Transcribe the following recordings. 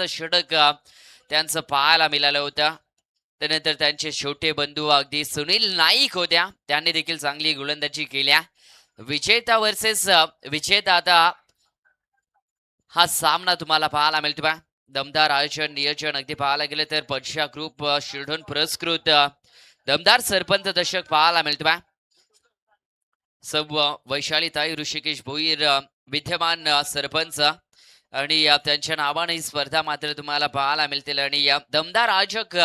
षटक त्यांचं पाहायला मिळालं होतं. त्यानंतर त्यांचे छोटे बंधू अगदी सुनील नाईक होत्या, त्यांनी देखील चांगली गोलंदाजी केल्या. विजेता वर्सेस विजेता आता हा सामना तुम्हाला पाहायला मिळतो बा. दमदार आयोजन नियोजन अगदी पाहायला गेलं तर पक्षा ग्रुप शिरढोण पुरस्कृत दमदार सरपंच दशक पाहायला मिळतो बा. वैशालीताई ऋषिकेश भोईर विद्यमान सरपंच आणि त्यांच्या नावाने ही स्पर्धा मात्र तुम्हाला पाहायला मिळतील आणि दमदार आयोजक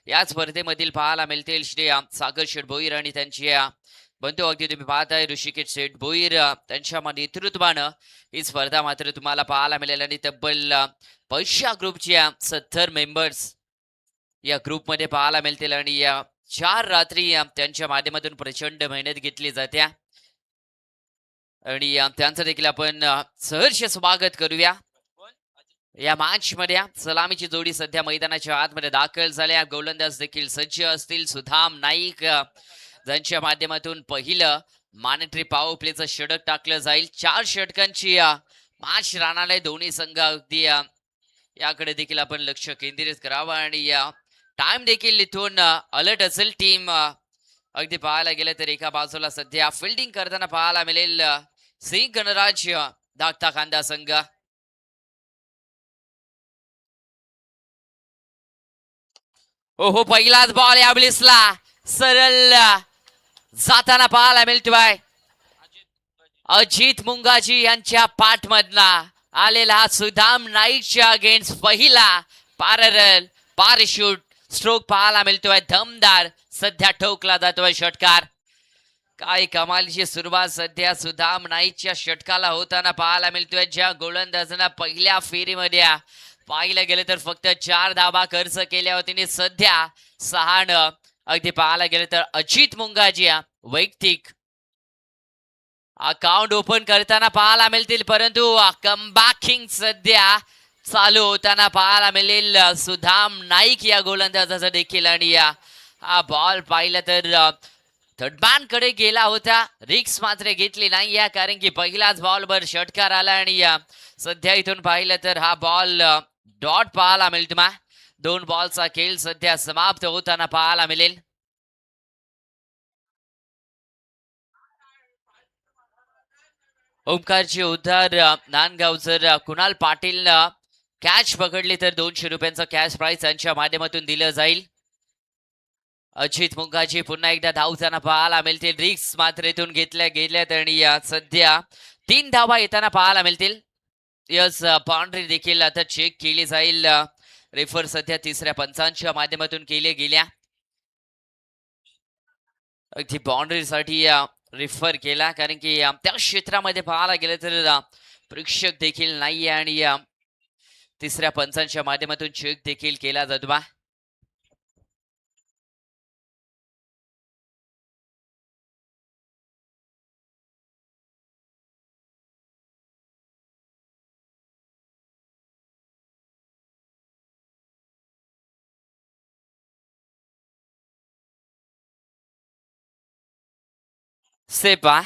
या स्पर्धेमधील पाहायला मिळतील श्री सागर शेठ भोईर आणि त्यांचे बंधू अगदी तुम्ही पाहताय ऋषिकेश शेठ भोईर त्यांच्या नेतृत्वानं ही स्पर्धा मात्र तुम्हाला पाहायला मिळेल आणि तब्बल पैशा ग्रुपच्या 70 मेंबर्स या ग्रुपमध्ये पाहायला मिळतील आणि या 4 रात्री त्यांच्या माध्यमातून प्रचंड मेहनत घेतली जाते आणि त्यांचं देखील आपण सहर्ष स्वागत करूया. या मॅच मध्ये सलामीची जोडी सध्या मैदानाच्या आतमध्ये दाखल झाल्या. गोलंदाज देखील सज्ज असतील. सुधाम नाईक ज्यांच्या माध्यमातून पहिलं मॅन्डेटरी पॉवर प्लेचं षटक टाकलं जाईल. 4 षटकांची मॅच राहणार आहे. दोन्ही संघ अगदी याकडे देखील आपण लक्ष केंद्रित करावं आणि टाइम देखील इथून अलर्ट असेल. टीम अगदी पाहायला गेलं तर एका बाजूला सध्या फिल्डिंग करताना पाहायला मिळेल सिंह गणराज धाकटा कांदा संघ. हो पहिलाच बॉल या ब्लिसला सरळ जाताना पाहायला मिळतोय. अजित मुंगाजी यांच्या पाठमधला आलेला हा सुदाम नाईकच्या अगेन्स्ट पहिला पॅरल पॅराशूट स्ट्रोक पाहायला मिळतोय. दमदार सध्या ठोकला जातोय षटकार. काय कमालीची सुरुवात सध्या सुदाम नाईकच्या षटकाला होताना पाहायला मिळतोय. ज्या गोलंदाजांना पहिल्या फेरीमध्ये पाहिलं गेलं तर फक्त 4 धावा खर्च केल्या होत्या. सध्या 6 अगदी पाहायला गेलं तर अजित मुंगाजी वैयक्तिक अकाउंट ओपन करताना पाहायला मिळतील, परंतु कमबॅकिंग सध्या चालू होताना पाहायला मिळेल सुदाम नाईक या गोलंदाजाचा देखील. आणि हा बॉल पाहिलं तर थर्डमॅन कडे गेला होता. रिक्स मात्र घेतली नाही या, कारण की पहिलाच बॉलवर षटकार आला आणि सध्या इथून पाहिलं तर हा बॉल डॉट पाहायला मिळतो. 2 बॉलचा खेळ सध्या समाप्त होताना पाहायला मिळेल. ओमकारची उद्धार नांदगाव जर कुणाल पाटील कॅच पकडली तर 200 रुपयांचा कॅश प्राइज त्यांच्या माध्यमातून दिलं जाईल. अजित मुंगाजी पुन्हा एकदा धावताना पाहायला मिळतील. रिक्स मात्र इथून घेतल्या गेल्यात आणि सध्या 3 धावा येताना पाहायला मिळतील. यस बाउंड्री देखील आता चेक केली जाईल. रेफर सध्या तिसऱ्या पंचांच्या माध्यमातून केले गेल्या. अगदी बाउंड्रीसाठी रेफर केला, कारण की त्या क्षेत्रामध्ये पाहायला गेलं तर प्रेक्षक देखील नाही आणि तिसऱ्या पंचांच्या माध्यमातून चेक देखील केला जातो. सेपा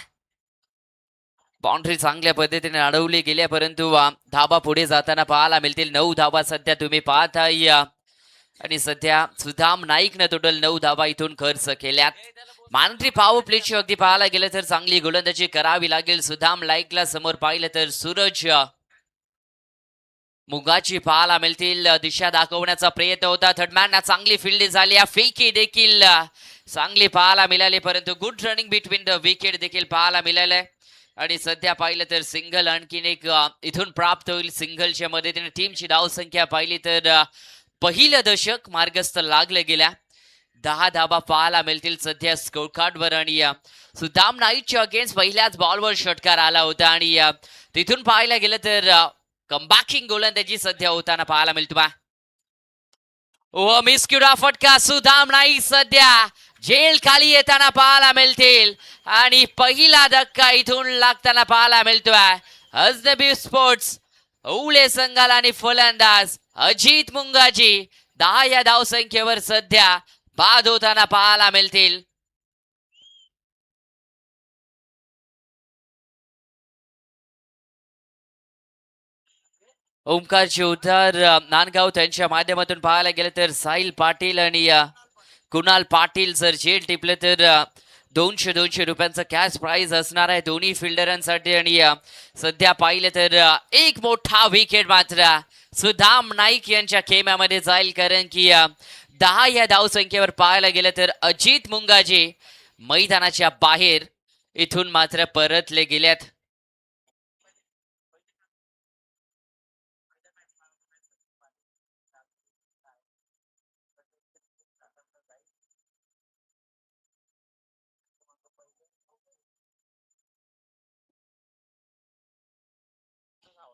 बाउंड्री चांगल्या पद्धतीने अडवली गेल्या, परंतु धाबा पुढे जाताना पाहायला मिळतील. 9 धाबा सध्या तुम्ही पाहताय आणि सध्या सुदाम नाईकनं टोटल 9 धाबा इथून खर्च केल्यात. मॅन्डेटरी पॉवर प्लेची अगदी पाहायला गेलं तर चांगली गोलंदाजी करावी लागेल. सुदाम नाईकला समोर पाहिलं तर सूरज मुगाची पाहायला मिळतील. दिशा दाखवण्याचा प्रयत्न होता. थर्डमॅन चांगली फिल्डिंग झाली. फेकी देखील चांगली पाहायला मिळाली, परंतु good running between the wicket देखील पाहायला मिळालंय. आणि सध्या पाहिलं तर सिंगल आणखीन एक इथून प्राप्त होईल. सिंगलच्या मदतीने टीमची धावसंख्या पाहिली तर पहिलं दशक मार्गस्थ लागलं गेल्या. 10 धाबा पाहायला मिळतील सध्या स्कोर कार्डवर. आणि सुदाम नाईकच्या अगेन्स्ट पहिल्याच बॉलवर षटकार आला होता आणि तिथून पाहायला गेलं तर कमबॅकिंग गोलंदाजी सध्या होताना पाहायला मिळतो. मिसक्युडा फटका. सुदाम नाईक सध्या जेल खाली येताना पाहायला मिळतील आणि पहिला धक्का इथून लागताना पाहायला मिळतोय. अजनबी स्पोर्ट्स उले संघाला आणि फलंदाज अजित मुंगाजी 10 या धावसंख्येवर सध्या बाद होताना पाहायला मिळतील. ओमकारचे उद्धार नांदगाव त्यांच्या माध्यमातून पाहायला गेलं तर साहिल पाटील आणि कुणाल पाटील जर झेल टिपले तर 200 रुपयांचा कॅश प्राइज असणार आहे दोन्ही फिल्डरांसाठी. आणि सध्या पाहिलं तर एक मोठा विकेट मात्र सुदाम नाईक यांच्या खेम्यामध्ये जाईल, कारण की 10 या धावसंख्येवर पाहायला गेलं तर अजित मुंगाजी मैदानाच्या बाहेर इथून मात्र परतले गेल्यात.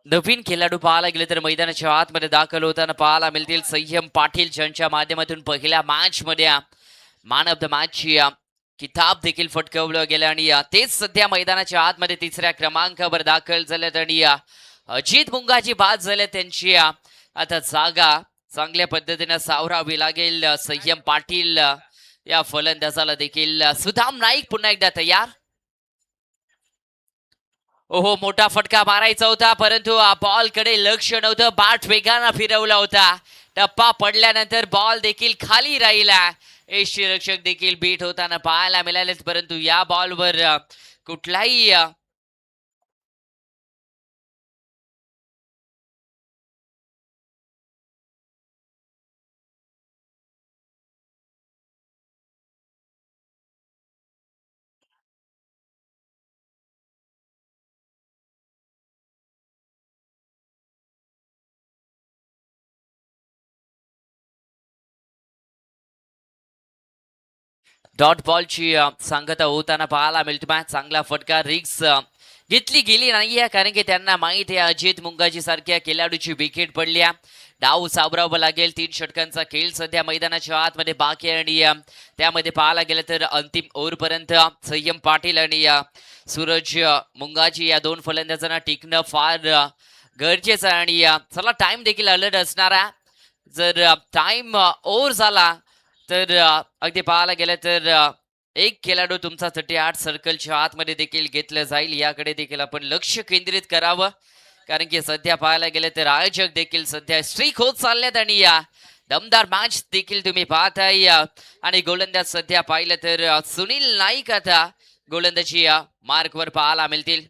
नवीन खेळाडू पाहायला गेले तर मैदानाच्या आतमध्ये दाखल होताना पाहायला मिळतील संयम पाटील, ज्यांच्या माध्यमातून पहिल्या मॅच मध्ये मॅन ऑफ द मॅचची किताब देखील फटकवलं गेलं. आणि तेच सध्या मैदानाच्या आतमध्ये तिसऱ्या क्रमांकावर दाखल झालेत. आणि अजित मुंगाजी बाद झाले, त्यांची आता जागा चांगल्या पद्धतीने सावरावी लागेल. संयम पाटील या फलंदाजाला देखील सुदाम नाईक पुन्हा एकदा तयार. ओहो, मोठा फटका मारायचा होता, परंतु बॉल कडे लक्ष नव्हतं. बाट वेगानं फिरवला होता. टप्पा पडल्यानंतर बॉल देखील खाली राहिला. रक्षक देखील बीट होताना पाहायला मिळाले, परंतु या बॉलवर कुठलाही डॉट बॉलची सांगता होताना पाहायला मिळतो. चांगला फटका रिक्स घेतली गेली नाहीये, कारण की त्यांना माहित आहे अजित मुंगाजी सारख्या खेळाडूची विकेट पडली. डाव सावरावं लागेल. 3 षटकांचा खेळ सध्या मैदानाच्या आतमध्ये बाकी आहे. आणि त्यामध्ये पाहायला गेलं तर अंतिम ओव्हर पर्यंत संयम पाटील आणि सूरज मुंगाजी या दोन फलंदाजांना टिकणं फार गरजेचं आहे. आणि चला टाइम देखील अलर्ट असणार आहे. जर टाइम ओव्हर झाला तर अगदी पाहायला गेलं तर एक खेळाडू तुमचा 38 सर्कलच्या आतमध्ये देखील घेतलं जाईल. याकडे देखील आपण लक्ष केंद्रित करावं, कारण की सध्या पाहायला गेलं तर आयोजक देखील सध्या स्ट्रीक होत चालल्यात. आणि या दमदार मॅच देखील तुम्ही पाहताय. आणि गोलंदाज सध्या पाहिलं तर सुनील नाईक आता गोलंदाजी मार्कवर पाहायला मिळतील.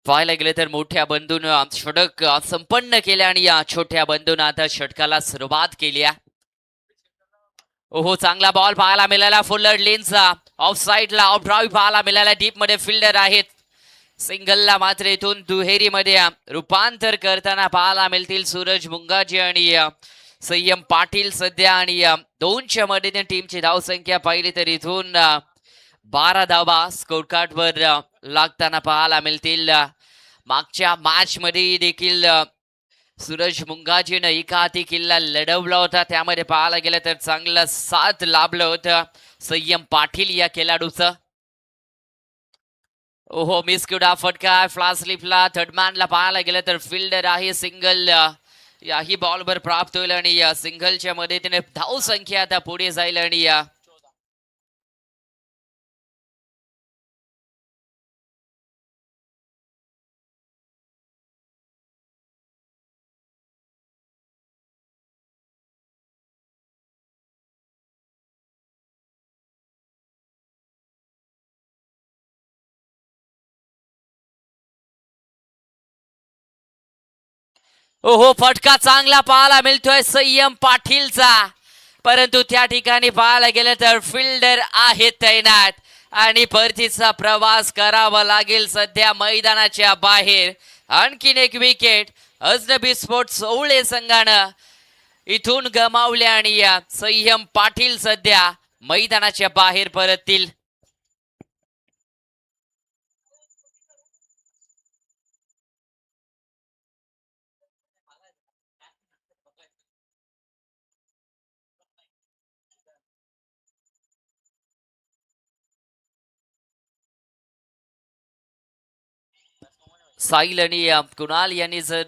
पाहायला गेले तर मोठ्या बंधून षटक संपन्न केल्या आणि या छोट्या बंधून आता षटकाला सुरुवात केली आहे. ओहो, चांगला बॉल पाहायला मिळाला. फुल्लर लेनचा ऑफ साईडला ऑफ ड्राईव्ह पाहायला मिळाला. डीप मध्ये फिल्डर आहेत. सिंगलला मात्र इथून दुहेरीमध्ये रूपांतर करताना पाहायला मिळतील सूरज मुंगाजी आणि संयम पाटील सध्या. आणि 2च्या मदतीने टीमची धावसंख्या पाहिली तर इथून 12 धावा स्कोर कार्डवर लागताना पाहायला मिळतील. मागच्या मॅच मध्ये देखील सूरज मुंगाजीनं एकाहाती किल्ला लढवला होता. त्यामध्ये पाहायला गेलं तर चांगलं साथ लाभलं होतं संयम पाटील या खेळाडूचं. ओहो, मिस क्यूडा फटका फ्लास स्लिपला थर्डमॅनला पाहायला गेलं तर फिल्डर आहे. सिंगल याही बॉलवर प्राप्त होईल आणि सिंगलच्या मदतीने धाव संख्या आता पुढे जाईल. आणि ओहो, फटका चांगला पाहायला मिळतोय संयम पाटीलचा, परंतु त्या ठिकाणी पाहायला गेलं तर फिल्डर आहे तैनात आणि परतीचा प्रवास करावा लागेल सध्या मैदानाच्या बाहेर. आणखीन एक विकेट अजनबी स्पोर्ट्स ओवळे संघानं इथून गमावले आणि संयम पाटील सध्या मैदानाच्या बाहेर परततील. साहिल आणि कुणाल यांनी जर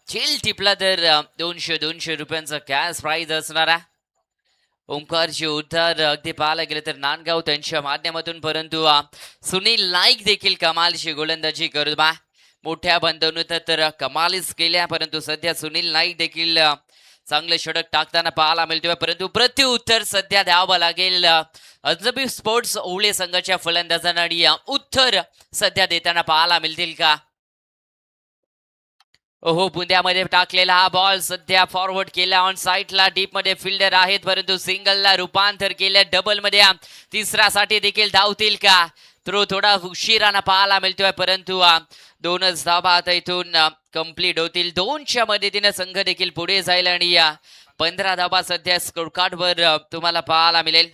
झेल टिपला तर 200 रुपयांचा कॅश प्राइज असणार आहे. ओंकारची उद्धार अगदी पाहायला गेलं तर नांदगाव त्यांच्या माध्यमातून, परंतु सुनील नाईक देखील कमालीची गोलंदाजी करत बा मोठ्या बंधनुत तर कमालीच केल्या, परंतु सध्या सुनील नाईक देखील चांगले षटक टाकताना पाहायला मिळतोय, परंतु प्रत्युत्तर सध्या द्यावं लागेल अजनबी स्पोर्ट्स ओवळे संघाच्या फलंदाजांना आणि उत्तर सध्या देताना पाहायला मिळतील का? ओहो, बुंद्यामध्ये टाकलेला हा बॉल सध्या फॉरवर्ड केला ऑन साईडला, डीप मध्ये फिल्डर आहेत, परंतु सिंगलला रूपांतर केलं डबल मध्ये. तिसऱ्यासाठी देखील धावतील का? थ्रो थोडा उशिराना पाहायला मिळतोय, परंतु दोनच धावा आता इथून कंप्लीट होतील. दोनच्या मदतीने संघ देखील पुढे जाईल आणि 15 धावा सध्या स्कोर कार्ड वर तुम्हाला पाहायला मिळेल.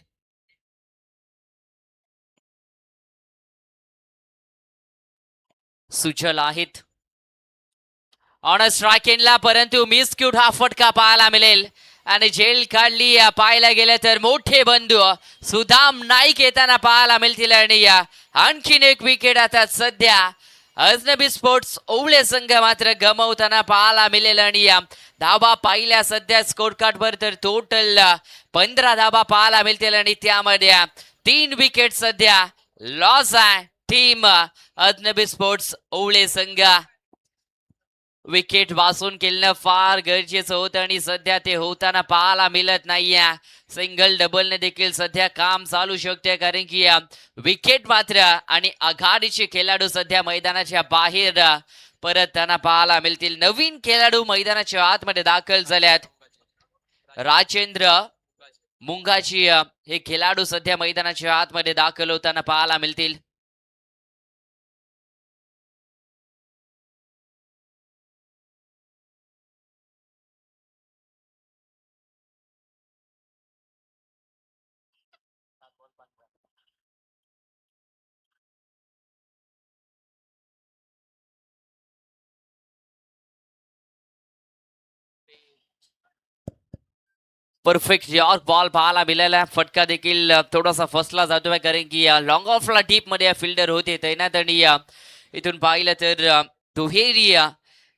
सुचल आहेत ऑन स्ट्रायकिंगला, परंतु मिस क्यूट हा फटका पाहायला मिळेल आणि झेल काढली. पाहायला गेलं तर मोठे बंधू सुदाम नाईक येताना पाहायला मिळतील आणि आणखीन एक विकेट आता सध्या अजनबी स्पोर्ट्स ओवळे संघ मात्र गमवताना पाहायला मिळेल आणि धावा पाहिल्या सध्या स्कोर कार्ड वर तर टोटल 15 धावा पाहायला मिळतील आणि त्यामध्ये 3 विकेट सध्या लॉस आहे टीम अजनबी स्पोर्ट्स ओवळे संघ. विकेट वाचून केलं फार गरजेचं होतं आणि सध्या ते होताना पाहायला मिळत नाहीये. सिंगल डबलने देखील सध्या काम चालू शकते, कारण की विकेट मात्र आणि आघाडीचे खेळाडू सध्या मैदानाच्या बाहेर परत त्यांना पाहायला मिळतील. नवीन खेळाडू मैदानाच्या आतमध्ये दाखल झाल्यात. राजेंद्र मुंगाची हे खेळाडू सध्या मैदानाच्या आतमध्ये दाखल होताना पाहायला मिळतील. परफेक्ट यॉर्क बॉल पाहायला मिळाला. फटका देखील थोडासा फसला जातोय, कारण की लॉंग ऑफला डीप मध्ये फिल्डर होते तैनात आणि इथून पाहिलं तर दुहेरी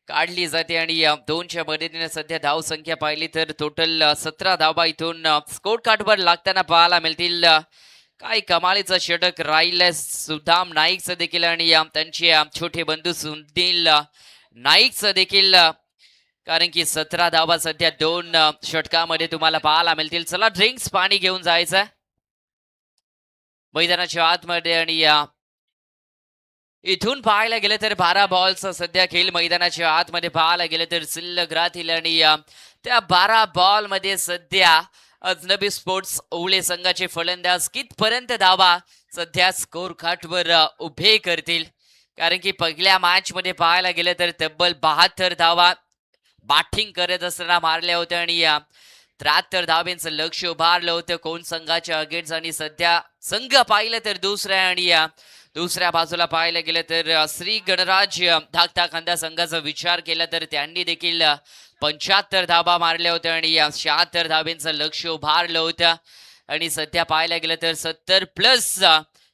काढली जाते आणि 2च्या मदतीने सध्या धाव संख्या पाहिली तर टोटल 17 धावा इथून स्कोर कार्डवर लागताना पाहायला मिळतील. काय कमालीचं षटक राहिलं सुदाम नाईकचं देखील आणि त्यांचे छोटे बंधू सुनील नाईकचं देखील, कारण की 17 धावा सध्या 2 षटकामध्ये तुम्हाला पाहायला मिळतील. चला ड्रिंक्स पाणी घेऊन जायचं मैदानाच्या आतमध्ये आणि इथून पाहायला गेलं तर 12 बॉलचा सध्या खेळ मैदानाच्या आतमध्ये पाहायला गेलं तर शिल्लक राहतील आणि त्या 12 बॉल मध्ये सध्या अजनबी स्पोर्ट्स ओवळे संघाचे फलंदाज कितपर्यंत धावा सध्या स्कोर कार्डवर उभे करतील, कारण की पहिल्या मॅच मध्ये पाहायला गेलं तर तब्बल 72 धावा बॅटिंग करत असताना मारल्या होत्या आणि 73 धावांचं लक्ष उभारलं होतं कोण संघाच्या अगेन्स्ट. आणि सध्या संघ पाहिलं तर दुसऱ्या आणि दुसऱ्या बाजूला पाहायला गेलं तर श्री गणराज धाकटा खांदा संघाचा विचार केला तर त्यांनी देखील 75 धावा मारल्या होत्या आणि 76 धावांचं लक्ष उभारलं होतं. आणि सध्या पाहायला गेलं तर 70+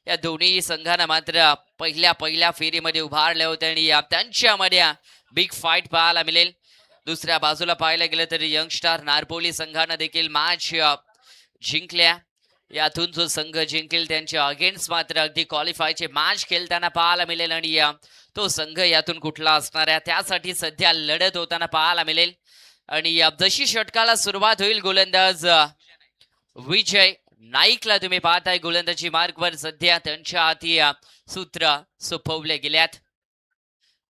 या दोन्ही संघांना मात्र पहिल्या फेरीमध्ये उभारल्या होत्या आणि त्यांच्यामध्ये बिग फाईट पाहायला मिळेल. दुसऱ्या बाजूला पाहायला गेलं तर यंगस्टार नारपोली संघानं देखील मॅच जिंकल्या. यातून जो संघ जिंकेल त्यांच्या अगेन्स्ट मात्र अगदी क्वालिफायचे मॅच खेळताना पाहायला मिळेल आणि तो संघ यातून कुठला असणार आहे त्यासाठी सध्या लढत होताना पाहायला मिळेल. आणि जशी षटकाला सुरुवात होईल गोलंदाज विजय नाईकला तुम्ही पाहताय गोलंदाजी मार्गवर सध्या त्यांच्या हाती सूत्र सोपवले गेल्यात.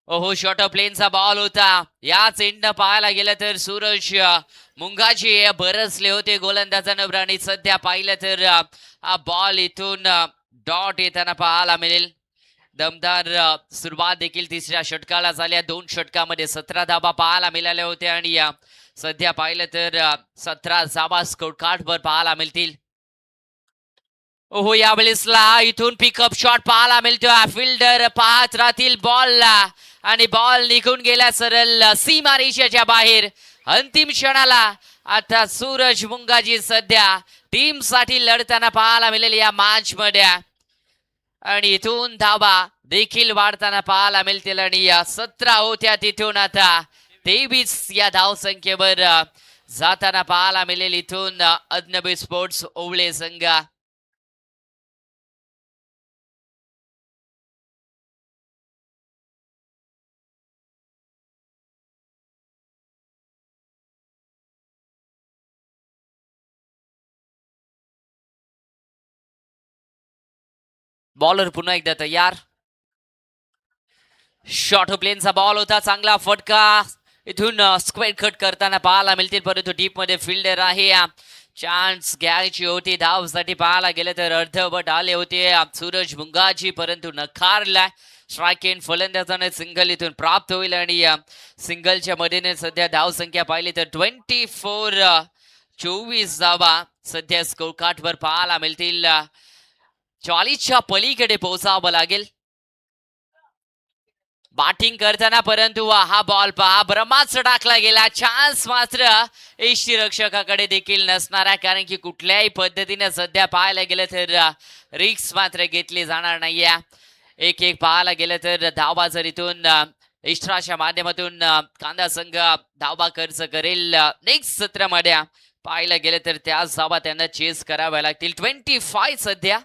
ओहो, शॉर्ट प्लेनचा बॉल होता. याच एंडनं पाहायला गेलं तर सूरज मुंगाजी बरसले होते गोलंदाजानं आणि सध्या पाहिलं तर हा बॉल इथून डॉट येताना पाहायला मिळेल. दमदार सुरुवात देखील तिसऱ्या षटकाला झाल्या. 2 षटकामध्ये 17 धावा पाहायला मिळाल्या होत्या आणि सध्या पाहिलं तर 17 धावा स्कोर कार्डवर पाहायला मिळतील. ओहो, यावेळेसला इथून पिकअप शॉट पाहायला मिळतोय. फिल्डर पाहत राहतील बॉलला आणि बॉल निघून गेला सरळ सीमारेषेच्या बाहेर. अंतिम क्षणाला आता सूरज मुंगाजी सध्या टीम साठी लढताना पाहायला मिळेल या मॅच मध्ये आणि इथून धावा देखील वाढताना पाहायला मिळतील आणि 17 होत्या तिथून आता 23 या धाव संख्येवर जाताना पाहायला मिळेल इथून अजनबी स्पोर्ट्स ओवळे संघ. बॉलर पुन्हा एकदा तयार. शॉर्ट प्लेनचा बॉल होता, चांगला फटका इथून स्क्वेअर कट करताना पाहायला मिळतील, परंतु डीप मध्ये फिल्डर आहे. चान्स घ्यायची होती धावसाठी पाहायला गेलं तर अर्धवट आले होते सूरज मुंगाजी, परंतु नकारला. स्ट्राईक इन फलंदाजाने सिंगल इथून प्राप्त होईल आणि सिंगलच्या मदतीने सध्या धाव संख्या पाहिली तर 24 धावा सध्या स्कोर कार्डवर पाहायला मिळतील. 40च्या पलीकडे पोहोचावं लागेल बॅटिंग करताना, परंतु हा बॉल पहा ब्रह्मास्त्र टाकला गेला. चान्स मात्र यष्टीरक्षकाकडे देखील नसणार आहे, कारण की कुठल्याही पद्धतीने सध्या पाहायला गेलं तर रिक्स मात्र घेतली जाणार नाहीये. एक पाहायला गेलं तर धावा जर इथून इष्ट्राच्या माध्यमातून कांदा संघ धावा खर्च करेल नेक्स्ट सत्रामध्ये पाहायला गेलं तर त्याच धावा त्यांना चेस कराव्या लागतील. 25 सध्या.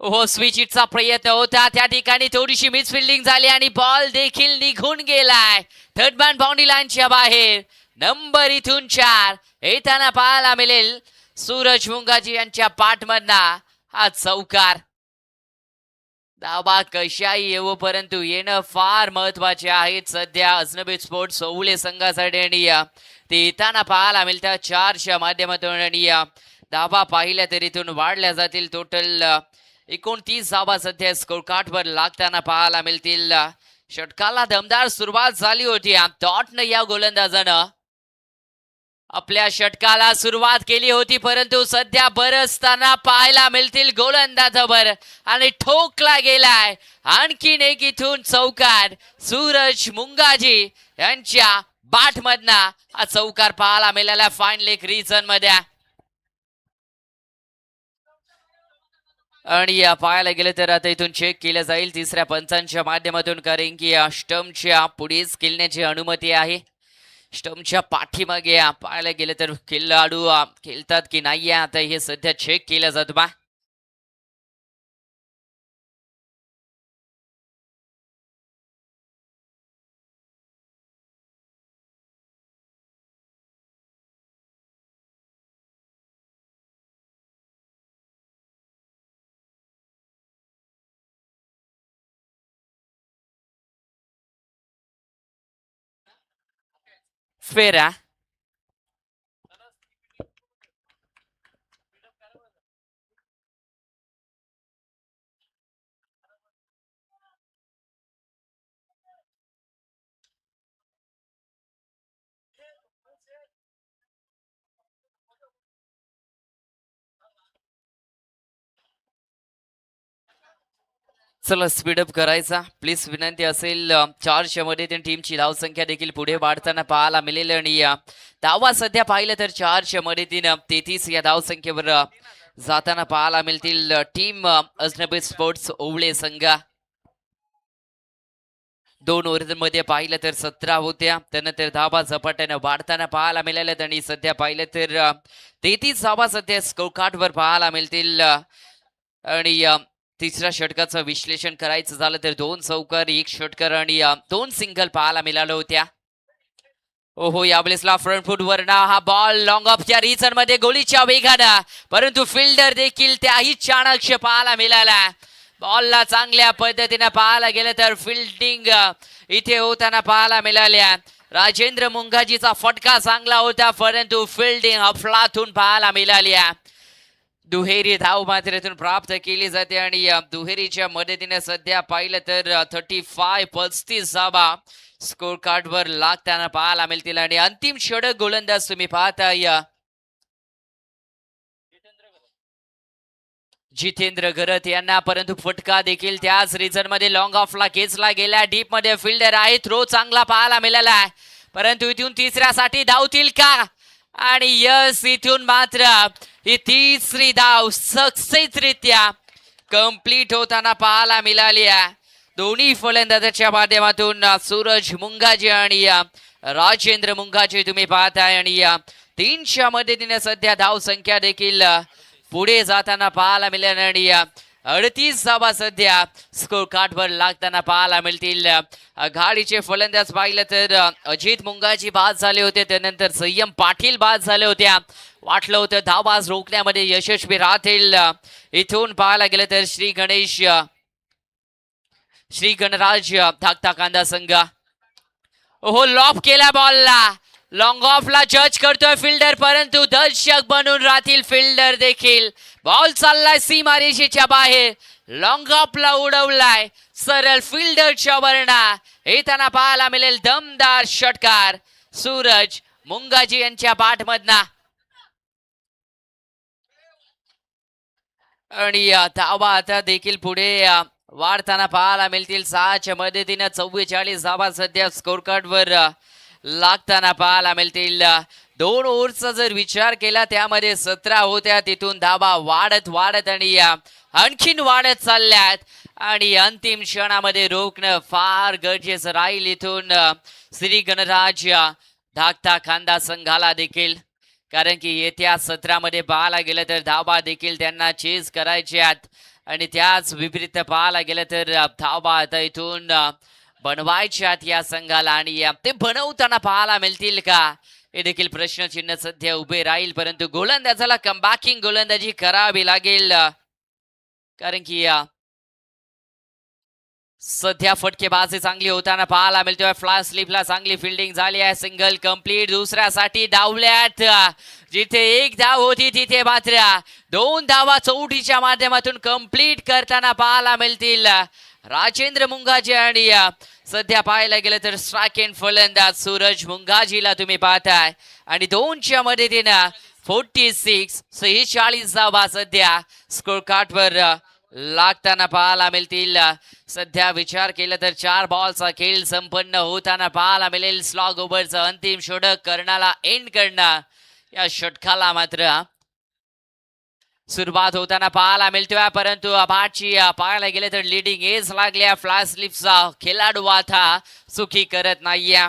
हो, स्विच इटचा प्रयत्न होता, त्या ठिकाणी थोडीशी मिसफिल्डिंग झाली आणि बॉल देखील निघून गेलाय थर्ड मॅन बाउंड्री लाईनच्या बाहेर. नंबर इथून 4 येताना पाहायला मिळेल सूरज मुंगाजी यांच्या पाठमधना हा चौकार. धावा कशाही येवो, परंतु येणं फार महत्वाचे आहे सध्या अजनबी स्पोर्ट्स ओवळे संघासाठी आणि ते येताना पाहायला मिळतात 4च्या माध्यमातून आणि धावा पाहिल्या तर इथून वाढल्या जातील. टोटल 29 धावा सध्या स्कोर कार्डवर लागताना पाहायला मिळतील. षटकाला दमदार सुरुवात झाली होती, डॉटनं या गोलंदाजानं आपल्या षटकाला सुरुवात केली होती, परंतु सध्या बरसताना पाहायला मिळतील गोलंदाजावर आणि ठोकला गेलाय आणखीन एक इथून चौकार. सूरज मुंगाजी यांच्या बॅटमधना हा चौकार पाहायला मिळाला फाईन लेग रिजन मध्ये. आणि पाहायला गेलं तर आता इथून चेक केलं जाईल तिसऱ्या पंचांच्या माध्यमातून, कारण की स्टंपच्या पुढेच खेळण्याची अनुमती आहे. स्टंपच्या पाठीमागे पाहायला गेलं तर खेळाडू खेळतात की नाही आता हे सध्या चेक केलं जात बा. फेर चला स्पीडअप करायचा प्लीज विनंती असेल. 4च्या मध्ये टीमची धावसंख्या देखील पुढे वाढताना पाहायला मिळेल आणि धावा सध्या पाहिलं तर 4च्या मध्ये 33 या धावसंख्येवर जाताना पाहायला मिळतील टीम अजनबी स्पोर्ट्स ओवळे संघ. 2 ओव्हरमध्ये पाहिलं तर 17 होत्या, त्यानंतर धावा झपाट्याने वाढताना पाहायला मिळाल्या आणि सध्या पाहिलं तर 33 धावा सध्या स्कोर कार्डवर पाहायला मिळतील. आणि तिसऱ्या षटकाचं विश्लेषण करायचं झालं तर 2 चौकार 1 षटकार आणि 2 सिंगल पाहायला मिळाल्या होत्या. ओहो, यावेळेसला फ्रंट फूट वरना हा बॉल लॉंग ऑफच्या रिजन मध्ये गोळीच्या वेगानं, परंतु फिल्डर देखील त्याही चाणक्य पाहायला मिळाला. बॉलला चांगल्या पद्धतीने पाहायला गेलं तर फिल्डिंग इथे होताना पाहायला मिळाल्या. राजेंद्र मुंगाजीचा फटका चांगला होता, परंतु फिल्डिंग अफलातून पाहायला मिळाल्या. दुहेरी धाव मात्र इथून प्राप्त केली जाते आणि दुहेरीच्या मदतीने सध्या पाहिलं तर 35 धावा स्कोर कार्डवर लागताना पाहायला मिळतील. आणि अंतिम षटक गोलंदाज तुम्ही पाहताय जितेंद्र घरत यांना, परंतु फटका देखील त्याच रिजन मध्ये लॉंग ऑफला खेचला गेला. डीप मध्ये फिल्डर आहे, थ्रो चांगला पाहायला मिळाला, परंतु इथून तिसऱ्यासाठी धावतील का? आणि यस, इथून मात्र ही तिसरी धाव सक्सेसरित्या कंप्लीट होताना पाहायला मिळाली आहे. दोन्ही फलंदाजाच्या माध्यमातून सूरज मुंगाजी आणि राजेंद्र मुंगाजी तुम्ही पाहताय आणि तीनच्या मदतीने सध्या धाव संख्या देखील पुढे जाताना पाहायला मिळेल आणि 38 धावा सध्या स्कोर कार्डवर लागताना पाहायला मिळतील. आघाडीचे फलंदाज पाहिलं तर अजित मुंगाजी बाद झाले होते, त्यानंतर संयम पाटील बाद झाले होत्या. वाटलं होतं धावाज रोखण्यामध्ये यशस्वी राहतील. इथून पाहायला गेलं तर श्री गणराज धाकटा कांदा संघ हो लॉफ केला बॉलला, लॉंग ऑफला जज करतोय फिल्डर, परंतु दर्शक बनून राहतील फिल्डर देखील. बॉल चाललाय सीमारेषेच्या बाहेर, लॉंग ऑफला उडवलाय, सरळ फिल्डरच्या वरना येताना पाहायला मिळेल दमदार षटकार सूरज मुंगाजी यांच्या पाठमधना. आणि धावा आता देखील पुढे वाढताना पाहायला मिळतील. 6च्या मदतीने 44 धावा सध्या स्कोर कार्डवर लागताना पाहायला मिळतील. 2 ओव्हरचा जर विचार केला त्यामध्ये 17 होत्या, तिथून धावा वाढत वाढत आणि आणखीन वाढत चालल्यात आणि अंतिम क्षणामध्ये रोखणं फार गरजेचं राहील इथून श्री गणराज धाकटा खांदा संघाला देखील. कारण की येत्या 17 मध्ये पाहायला गेलं तर धावा देखील त्यांना चेस करायच्यात आणि त्याच विपरीत पाहायला गेलं तर धावा आता इथून बनवायच्यात या संघाला आणि ते बनवताना पाहायला मिळतील का हे देखील प्रश्नचिन्ह सध्या उभे राहील. परंतु गोलंदाजाला कमबॅकिंग गोलंदाजी करावी लागेल कारण की सध्या फटकेबाजी चांगली होताना पाहायला मिळतोय. फ्लास स्लिपला चांगली फिल्डिंग झाली आहे, सिंगल कंप्लीट. दुसऱ्यासाठी डावल्यात, जिथे 1 धाव होती तिथे मात्र 2 धावा चौटीच्या माध्यमातून कंप्लीट करताना पाहायला मिळतील राजेंद्र मुंगाजी आणि सध्या पाहायला गेलं तर स्ट्राईक फलंदाज सूरज मुंगाजीला तुम्ही पाहताय आणि 2च्या मदतीनं 46 धावा सध्या स्कोर कार्डवर लागताना पाहायला मिळतील. सध्या विचार केला तर 4 बॉलचा खेळ संपन्न होताना पाहायला मिळेल. स्लॉग ओव्हरचं अंतिम षटक कर्णाला एंड करणं, या षटकाला मात्र सुरुवात होताना पाहायला मिळतोय. परंतु अभाची पाहायला गेले तर लिडिंग एज लागल्या. फ्लॅश स्लिपचा खेळाडू आता सुखी करत नाहीये.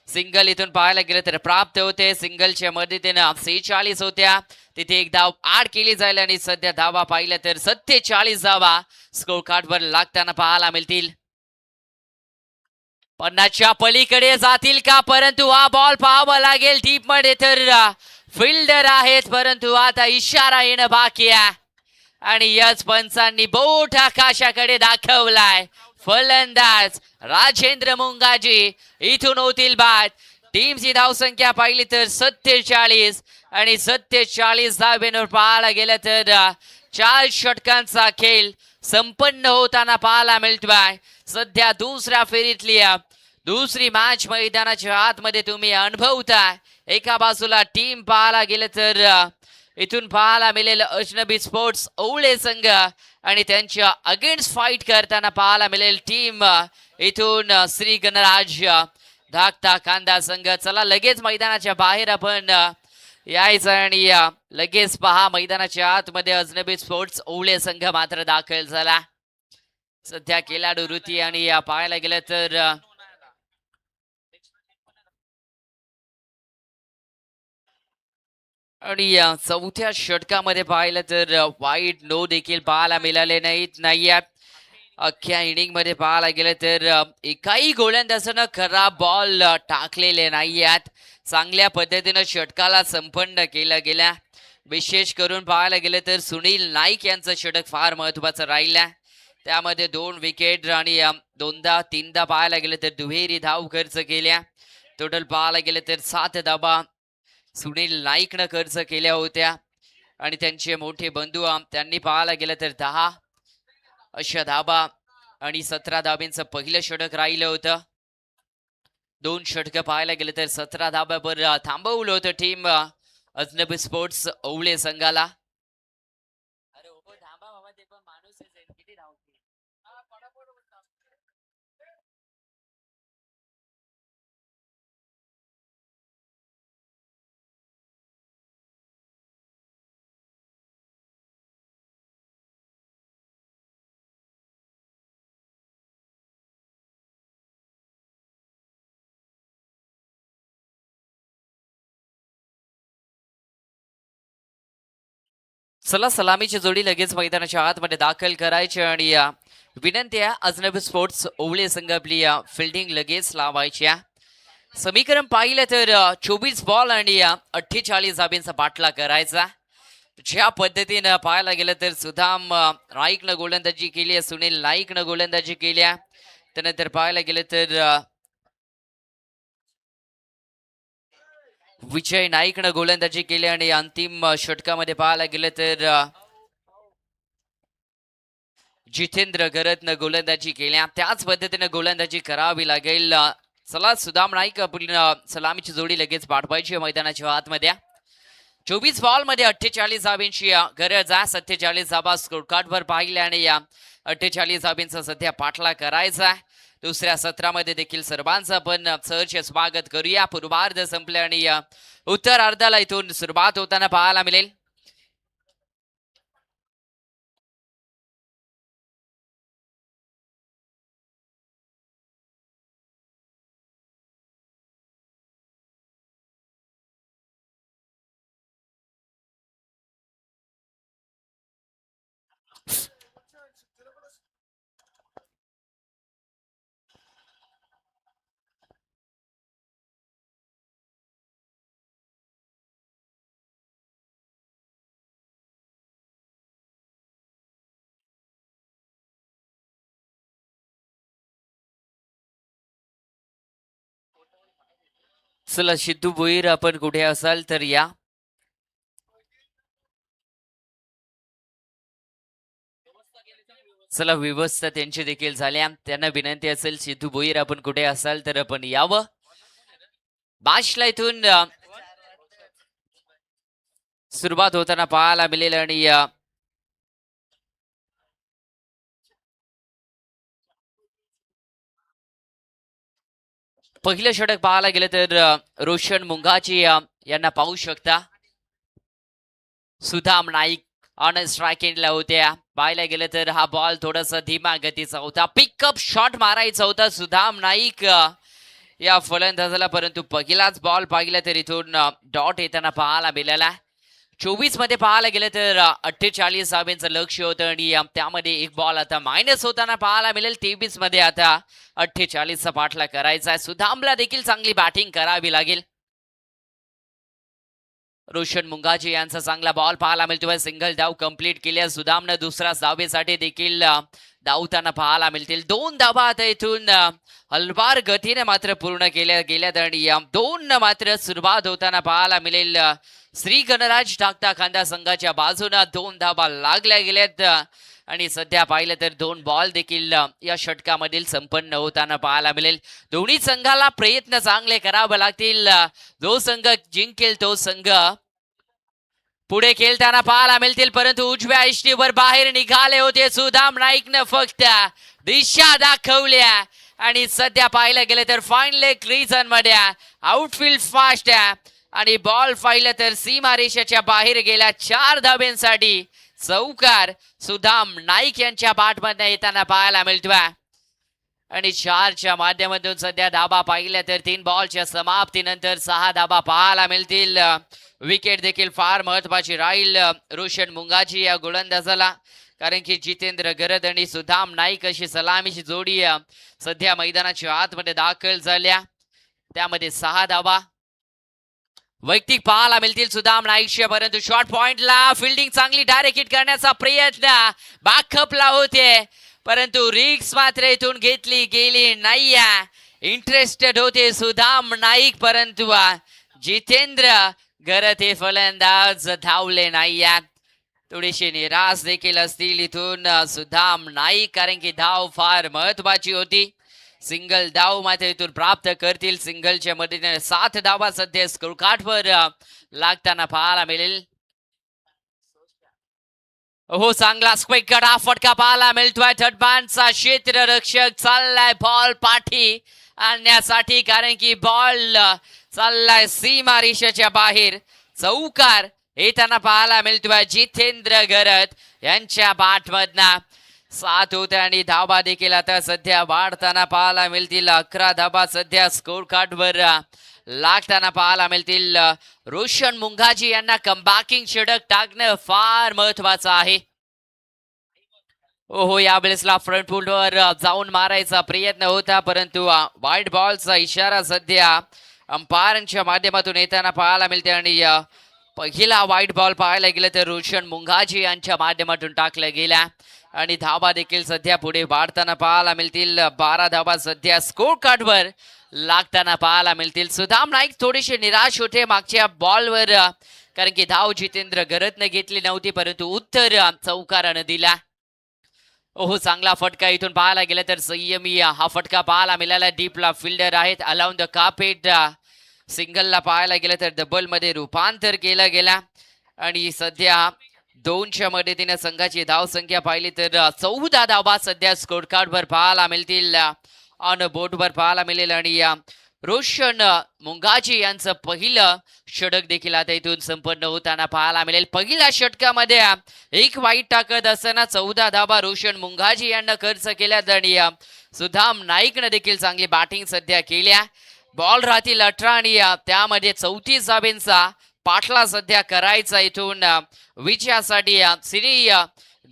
सिंगल इथून पाहायला गेलं तर प्राप्त होते. सिंगलच्या मदतीनं 46 होत्या, तिथे 1 धाव आड केली जाईल आणि सध्या धावा पाहिल्या तर 47 धावा स्कोर कार्डवर लागताना पाहायला मिळतील. 50च्या पलीकडे जातील का, परंतु हा बॉल पाहावा लागेल डीप मध्ये. तर फिल्डर आहेत, परंतु आता इशारा येणं बाकी आहे आणि याच पंचांनी बोट आकाशाकडे दाखवलाय. फलंदाज राजेंद्र मुंगाजी इथून होतील बाद. टीमची धावसंख्या पाहिली तर 47 आणि 47 धावेवर पाहायला गेलं तर 4 षटकांचा खेळ संपन्न होताना पाहायला मिळतोय. सध्या दुसऱ्या फेरीतली दुसरी मॅच मैदानाच्या आतमध्ये तुम्ही अनुभवताय. एका बाजूला टीम पाहायला गेलं तर इथून पाहायला मिळेल अजनबी स्पोर्ट्स ओवळे संघ आणि त्यांच्या अगेन्स्ट फाईट करताना पाहायला मिळेल टीम इथून श्री गणराज धाकटा कांदा संघ. चला लगेच मैदानाच्या बाहेर आपण यायचं आणि लगेच पहा मैदानाच्या आतमध्ये अजनबी स्पोर्ट्स ओवळे संघ मात्र दाखल झाला. सध्या खेळाडू वृत्ती आणि पाहायला गेलं तर आणि चौथ्या षटकामध्ये पाहिलं तर वाईट नो देखील पाहायला मिळाले नाहीत. अख्ख्या इनिंग मध्ये पाहायला गेलं तर एकाही गोलंदाजानं खराब बॉल टाकलेले नाही आहेत. चांगल्या पद्धतीनं षटकाला संपन्न केलं गेल्या. विशेष करून पाहायला गेलं तर सुनील नाईक यांचं षटक फार महत्वाचं राहिलं. त्यामध्ये 2 विकेट आणि 2दा-3दा पाहायला गेलं तर दुहेरी धाव खर्च केल्या. टोटल पाहायला गेलं तर 7 धावा सुनील नाईकनं खर्च केल्या होत्या आणि त्यांचे मोठे बंधू त्यांनी पाहायला गेलं तर 10 अशा धाबा आणि 17 धाब्यांचं पहिलं षटक राहिलं होतं. 2 षटक पाहायला गेलं तर 17 धाब्यावर थांबवलं होतं टीम अजनबी स्पोर्ट्स ओवळे संघाला. चला सलामीची जोडी लगेच मैदानाच्या आतमध्ये दाखल करायची आणि विनंती आहे अजनबी स्पोर्ट्स ओवळे संघ आपली फिल्डिंग लगेच लावायची आहे। समीकरण पाहिलं तर 24 बॉल आणि 48 धाब्यांचा पाठला करायचा। ज्या पद्धतीनं पाहायला गेलं तर सुदाम नाईकनं गोलंदाजी केली आहे, सुनील नाईकनं गोलंदाजी केली आहे, त्यानंतर पाहायला गेलं तर विजय नाईकनं गोलंदाजी केली आणि अंतिम षटकामध्ये पाहायला गेलं तर जितेंद्र गरतनं गोलंदाजी केल्या। त्याच पद्धतीने गोलंदाजी करावी लागेल। चला सुदाम नाईक आपण सलामीची जोडी लगेच पाठवायची मैदानाच्या आतमध्ये। 24 बॉल मध्ये 48 धाब्यांची गरज आहे। 47 धाबा स्कोर कार्डवर पाहिल्या आणि 48 धाब्यांचा सध्या पाठला करायचा आहे। दुसऱ्या सत्रामध्ये देखील सर्वांचं आपण सहर्ष स्वागत करूया। पूर्वार्ध संपले आणि उत्तरार्धाला इथून सुरुवात होताना पाहायला मिळेल। चला सिद्धू भोईर आपण कुठे असाल तर या। चला व्यवस्था त्यांची देखील झाल्या। त्यांना विनंती असेल सिद्धू भोईर आपण कुठे असाल तर आपण यावं। बाशला इथून सुरुवात होताना पाहायला मिळेल आणि पहिलं षटक पाहायला गेलं तर रोशन मुंगाची यांना पाहू शकता। सुदाम नाईक ऑन स्ट्राइकिंगला होत्या। पाहायला गेलं तर हा बॉल थोडासा धीमा गतीचा होता, पिकअप शॉट मारायचा होता सुदाम नाईक या फलंदाजाला, परंतु पहिलाच बॉल पाहिला तर इथून डॉट येताना पाहायला मिळाला। 24 मध्ये पाहायला गेलं तर 48 धाब्यांचं लक्ष होतं आणि त्यामध्ये एक बॉल आता मायनस होताना पाहायला मिळेल। 23 मध्ये आता 48चा पाठला करायचा आहे। सुदामला देखील चांगली बॅटिंग करावी लागेल। रोशन मुंगाजी यांचा चांगला बॉल पाहायला मिळतोय। सिंगल धाव कंप्लीट केल्या सुदामनं। दुसऱ्या धावेसाठी देखील धावताना पाहायला मिळतील। 2 धावा आता इथून हलवार गतीने मात्र पूर्ण केल्या गेल्यात आणि 2 मात्र सुरुवात होताना पाहायला मिळेल। श्री गणराज टाकता खांदा संघाच्या बाजूने 2 धावा लागल्या गेल्यात आणि सध्या पाहिलं तर 2 बॉल देखील या षटकामधील संपन्न होताना पाहायला मिळेल। दोन्ही संघाला प्रयत्न चांगले करावे लागतील। जो संघ जिंकेल तो संघ पुढे खेळताना पाहायला मिळतील, परंतु उजव्या इष्टीवर बाहेर निघाले होते सुदाम नाईकनं, फक्त दिशा दाखवल्या आणि सध्या पाहिलं गेलं तर फाईन लेग रिजन मध्ये आउटफील्ड फास्ट आणि बॉल पाहिलं तर सीमा रेषेच्या बाहेर गेला। 4 धाब्यांसाठी चौकार सुदाम नाईक यांच्या बॅटमधून येताना पाहायला मिळतोय आणि 4च्या माध्यमातून सध्या धाबा पाहिल्या तर 3 बॉलच्या समाप्तीनंतर 6 धाबा पाहायला मिळतील। विकेट देखील फार महत्वाची राहील रोशन मुंगाजी या गोलंदाजाला, कारण की जितेंद्र गरद आणि सुदाम नाईक अशी सलामीची जोडी सध्या मैदानाच्या आतमध्ये दाखल झाल्या। त्यामध्ये 6 धाबा वैयक्तिक पाहायला मिळतील सुदाम नाईकच्या, परंतु शॉर्ट पॉइंटला फिल्डिंग चांगली डायरेक्ट हिट करण्याचा प्रयत्न बॅकअपला होते, परंतु रिक्स मात्र इथून घेतली गेली नाही। इंटरेस्टेड होते सुदाम नाईक, परंतु जितेंद्र गरत हे फलंदाज धावले नाही। थोडीशी निराश देखील असतील इथून सुदाम नाईक, कारण की धाव फार महत्वाची होती। सिंगल धाव मात्र इथून प्राप्त करतील। सिंगलच्या मदतीने 7 धावा सध्या स्कोर कार्डवर लागताना पाहायला मिळेल। हो, चांगला स्क्वेक गडा फटका पाहायला मिळतोय। थर्डमॅनचा क्षेत्ररक्षक चाललाय बॉल पाठी आणण्यासाठी, कारण की बॉल चाललाय सीमा रेषेच्या बाहेर। चौकार येताना पाहायला मिळतोय जितेंद्र गरत यांच्या बॅटमधनं। 7 होते आणि धाबा देखील आता सध्या वाढताना पाहायला मिळतील. 11 धाबा सध्या स्कोर कार्डवर लागताना पाहायला मिळतील. रोशन मुंगाजी यांना कमबॅकिंग षटक टाकणं फार महत्वाचं आहे. ओहो, या वेळेसला फ्रंट फुटवर जाऊन मारायचा प्रयत्न होता, परंतु व्हाईट बॉलचा इशारा सध्या अंपायरांच्या माध्यमातून येताना पाहायला मिळते आणि पहिला व्हाईट बॉल पाहायला गेलं तर रोशन मुंगाजी यांच्या माध्यमातून टाकला गेला आणि धाबा देखील सध्या पुढे वाढताना पाहायला मिळतील. 12 धाबा सध्या स्कोर कार्डवर लागताना पाहायला मिळतील. सुदाम नाईक थोडेसे निराश होते मागच्या बॉलवर, कारण की धाव जितेंद्र गरजनं घेतली नव्हती, परंतु उत्तर चौकारानं दिला. ओहो, चांगला फटका इथून पाहायला गेला तर संयमी हा फटका पाहायला मिळाला. डीपला फिल्डर आहेत. अलाउन द कार्पेट सिंगलला पाहायला गेलं तर डबल मध्ये रूपांतर केला गेला आणि सध्या 2च्या मदतीने संघाची धाव संख्या पाहिली तर 14 धावा सध्या स्कोर कार्डवर पाहायला मिळतील. ऑन बोर्डवर पाहायला मिळेल आणि रोशन मुंगाजी यांचं पहिलं षटक देखील आता इथून संपन्न होताना पाहायला मिळेल. पहिल्या षटकामध्ये एक वाईट टाकत असताना 14 धावा रोशन मुंगाजी यांना खर्च केल्या आणि सुदाम नाईकनं देखील चांगली बॅटिंग सध्या केल्या. बॉल राहतील 18 आणि त्यामध्ये 34 धाब्यांचा पाठला सध्या करायचा इथून विजयासाठी श्री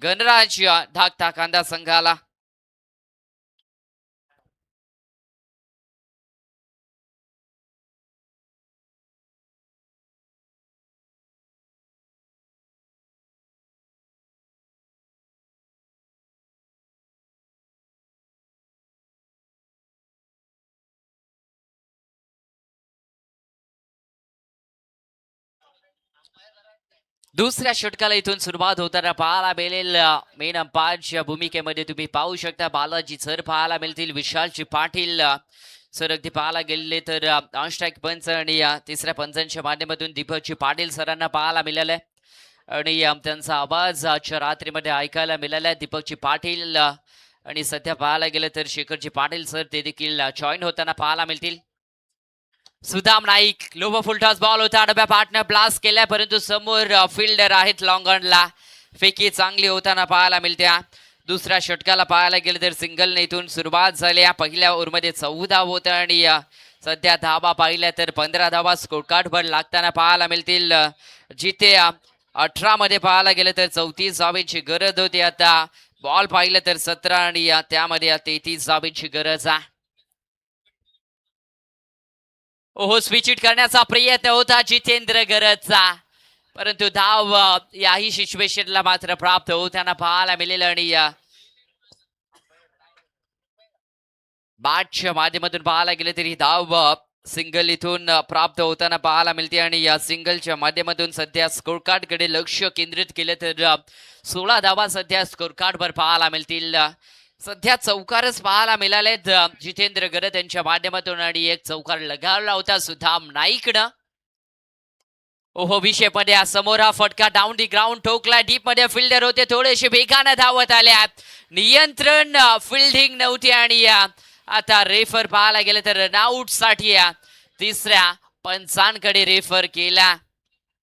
गणराज धाकटा कांदा संघाला. दुसऱ्या षटकाला इथून सुरुवात होताना पाहायला मिळेल. मेन अंपायरच्या भूमिकेमध्ये तुम्ही पाहू शकता बालाजी सर पाहायला मिळतील. विशालजी पाटील सर अगदी पाहायला गेले तर ऑनस्ट्राईक पंच आणि तिसऱ्या पंचांच्या माध्यमातून दीपकजी पाटील सरांना पाहायला मिळालंय आणि त्यांचा आवाज आजच्या रात्रीमध्ये ऐकायला मिळालाय. दीपकजी पाटील आणि सध्या पाहायला गेलं तर शेखरजी पाटील सर ते देखील जॉईन होताना पाहायला मिळतील. सुदाम नाईक लोभ फुलटॉस बॉल होता, डब्या पार्टनर ब्लास्ट केल्या, परंतु समोर फिल्डर आहेत लॉंग ऑनला. फेकी चांगली होताना पाहायला मिळत्या. दुसऱ्या षटकाला पाहायला गेलं तर सिंगलने इथून सुरुवात झाली. पहिल्या ओव्हरमध्ये 14 होत्या आणि सध्या धाबा पाहिल्या तर 15 धाबा स्कोर कार्डवर लागताना पाहायला मिळतील. जिथे 18 मध्ये पाहायला गेलं तर 34 धावेची गरज होती. आता बॉल पाहिलं तर 17 आणि त्यामध्ये 33 धावेची गरज आहे. ओहो, स्विच इट करण्याचा प्रयत्न होता जितेंद्र गरजचा, परंतु धाव याही सिच्युएशनला मात्र प्राप्त होताना पाहायला मिळेल आणि बॅटच्या माध्यमातून पाहायला गेले तरी धाव सिंगल इथून प्राप्त होताना पाहायला मिळते आणि या सिंगलच्या माध्यमातून सध्या स्कोर कार्ड कडे लक्ष केंद्रित केलं तर 16 धावा सध्या स्कोर कार्डवर पाहायला मिळतील. सध्या चौकारच पाहायला मिळालेत जितेंद्र गरज यांच्या माध्यमातून आणि एक चौकार लगावला होता सुदाम नाईकनं. ओहो, विषयमध्ये समोर हा फटका डाऊन दी ग्राउंड ठोकला. डीप मध्ये फिल्डर होते, थोडेसे वेगानं धावत आल्या, नियंत्रण फिल्डिंग नव्हती आणि आता रेफर पाहायला गेलं तर रनआउट साठी तिसऱ्या पंचांकडे रेफर केला.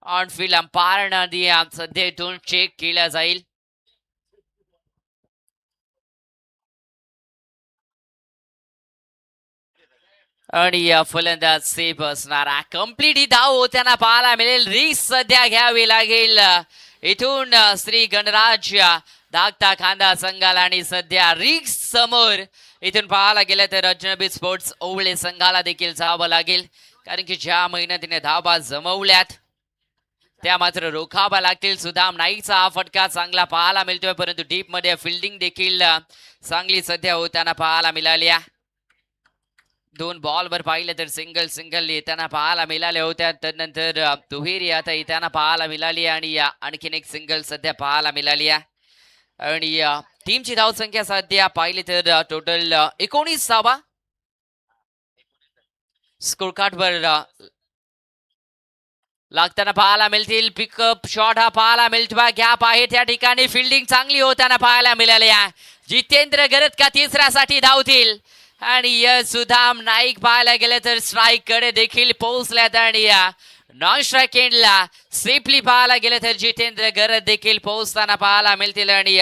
ऑन फील्ड अंपायरनं सध्या इथून चेक केला जाईल. आणि फलंदाज सेफ असणारा कंप्लीट ही धाव होताना पाहायला मिळेल. रिस्क सध्या घ्यावी लागेल इथून श्री गणराज धाकटा खांदा संघाला आणि सध्या रिस्क समोर इथून पाहायला गेलं तर अजनबी स्पोर्ट्स ओवळे संघाला देखील जावं लागेल, कारण की ज्या मेहनतीने धावा जमवल्यात त्या मात्र रोखाव्या लागतील. सुदाम नाईकचा हा फटका चांगला पाहायला मिळतोय, परंतु डीप मध्ये फिल्डिंग देखील चांगली सध्या होताना पाहायला मिळाली. 2 बॉलवर पाहिलं तर सिंगल येताना पाहायला मिळाल्या होत्या, त्यानंतर दुहेरी आता येताना पाहायला मिळाली आणि आणखीन एक सिंगल सध्या पाहायला मिळाली आणि टीमची धावसंख्या सध्या पाहिली तर टोटल 19 धावा स्कोर कार्डवर लागताना पाहायला मिळतील. पिकअप शॉट हा पाहायला मिळतो, गॅप आहे त्या ठिकाणी, फिल्डिंग चांगली होताना पाहायला मिळाली. जितेंद्र गरज का तिसऱ्यासाठी धावतील आणि सुदाम नाईक पाहायला गेले तर स्ट्राईक कडे देखील पोहोचल्यात आणि नॉन स्ट्राईक एंडला सेफली पाहायला गेले तर जितेंद्र गरज देखील पोहोचताना पाहायला मिळतील आणि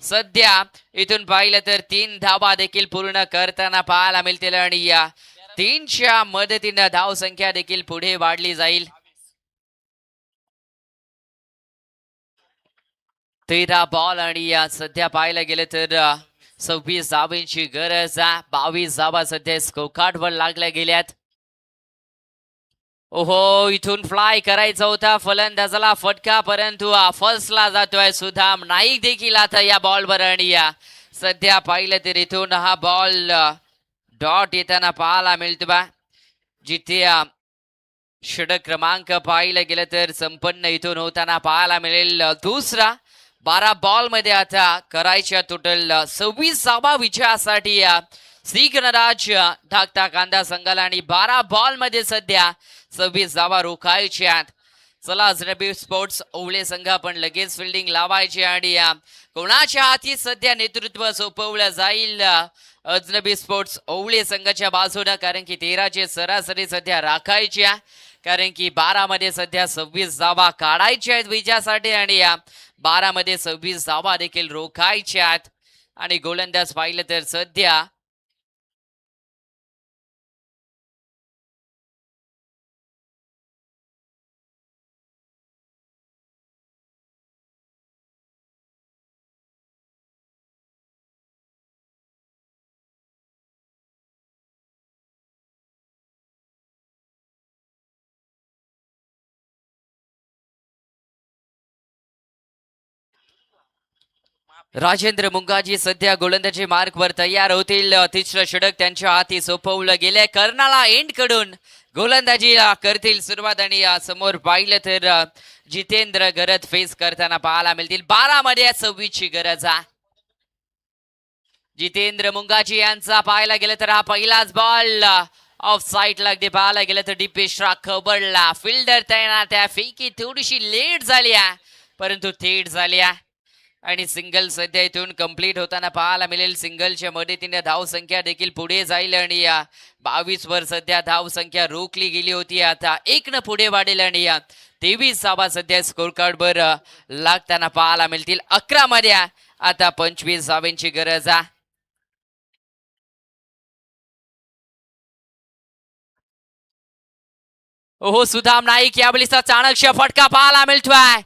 सध्या इथून पाहिलं तर 3 धावा देखील पूर्ण करताना पाहायला मिळतील आणि या 3च्या मदतीनं धाव संख्या देखील पुढे वाढली जाईल. 13 बॉल आणि या सध्या पाहायला गेलं तर 26 धावांची गरज आहे. 22 धावा सध्या स्कोर वर लागल्या गेल्यात. ओहो, इथून फ्लाय करायचा होता फलंदाजाला फटका, परंतु फर्स्टला जातोय सुधाम नाईक देखील आता या बॉलवर आणि या सध्या पाहिलं तर इथून हा बॉल डॉट येताना पाहायला मिळतो बा. जिथे षटक क्रमांक पाहिलं गेलं तर संपन्न इथून होताना पाहायला मिळेल. दुसरा 12 बॉल मध्ये आता करायच्या टोटल 26 विजयासाठी श्री गणराज धाकटा कांदा संघाला आणि 12 बॉल मध्ये सध्या 26 धावा रोखायच्यात. चला अजनबी स्पोर्ट्स ओवळे संघ पण लगेच फिल्डिंग लावायची आणि कोणाच्या हाती सध्या नेतृत्व सोपवलं जाईल अजनबी स्पोर्ट्स ओवळे संघाच्या बाजूने, कारण की 13चे सरासरी सध्या राखायच्या, कारण की 12 मध्ये सध्या 26 धावा काढायच्या आहेत विजयासाठी आणि 12 मध्ये 26 धावा देखील रोखायच्या आहेत. आणि गोलंदाज पाहिलं तर सध्या राजेंद्र मुंगाजी सध्या गोलंदाजी मार्कवर तयार होतील. तिसरं षटक त्यांच्या हाती सोपवलं गेलंय. कर्णाला एंड कडून गोलंदाजी करतील सुरुवात आणि समोर पाहिलं तर जितेंद्र गरज फेस करताना पाहायला मिळतील. 12 मध्ये 26 ची गरज आहे. जितेंद्र मुंगाजी यांचा पाहायला गेलं तर हा पहिलाच बॉल ऑफ साईड लागते. पाहायला गेलं तर डिपेश्रा खबरला फिल्डर तैनात आहे. फेकी थोडीशी लेट झाली आहे परंतु थेट झाली आहे आणि सिंगल सध्या इथून कंप्लीट होताना पाहायला मिळेल. सिंगलच्या मदतीने धाव संख्या देखील पुढे जाईल आणि 22 वर सध्या धाव संख्या रोखली गेली होती. आता 1 न पुढे वाढेल आणि 23 धावा सध्या स्कोर कार्ड वर लागताना पाहायला मिळतील. 11 मध्ये आता 25 धावांची गरज आहे. ओहो, सुधाम नाईक यावेळीचा चाणक्य फटका पाहायला मिळतोय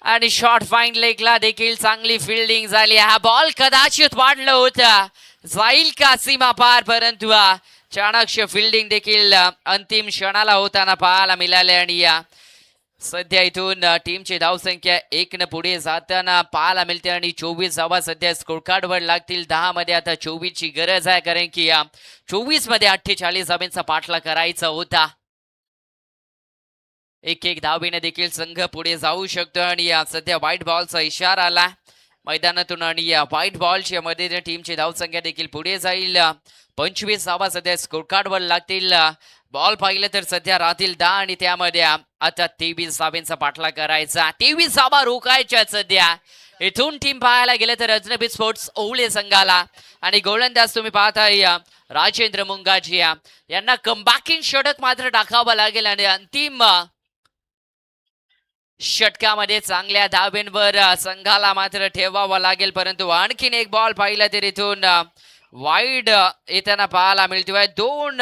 आणि शॉर्ट फाईन लेगला देखील चांगली फिल्डिंग झाली. हा बॉल कदाचित वाढलं होतं, जाईल का सीमा पार, परंतु चाणक्य फिल्डिंग देखील अंतिम क्षणाला होताना पाहायला मिळाले आणि सध्या इथून टीमची धावसंख्या 1 न पुढे जाताना पाहायला मिळते आणि 24 धावा सध्या स्कोर कार्ड वर लागतील. 10 मध्ये आता 24 ची गरज आहे, कारण की 24 मध्ये 48 धावांचा पाठला करायचा होता. एक धावेने देखील संघ पुढे जाऊ शकतो आणि सध्या व्हाईट बॉलचा इशारा आला मैदानातून आणि व्हाईट बॉलच्या मदतीने टीमची धावसंख्या देखील पुढे जाईल. 25 धावा सध्या स्कोर कार्ड वर लागतील. बॉल पाहिलं तर सध्या राहतील 10 आणि त्यामध्ये आता 23 धावांचा पाठला करायचा. 23 धावा रोखायच्या सध्या. इथून टीम पाहायला गेलं तर अजनबी स्पोर्ट्स ओवळे संघाला आणि गोलंदाज तुम्ही पाहताय राजेंद्र मुंगाजी यांना कमबॅकिंग षटक मात्र टाकावं लागेल आणि अंतिम षटकामध्ये चांगल्या धावेंवर संघाला मात्र ठेवावं लागेल. परंतु आणखीन एक बॉल पाहिला तर इथून वाईड येताना पाहायला मिळतोय. 2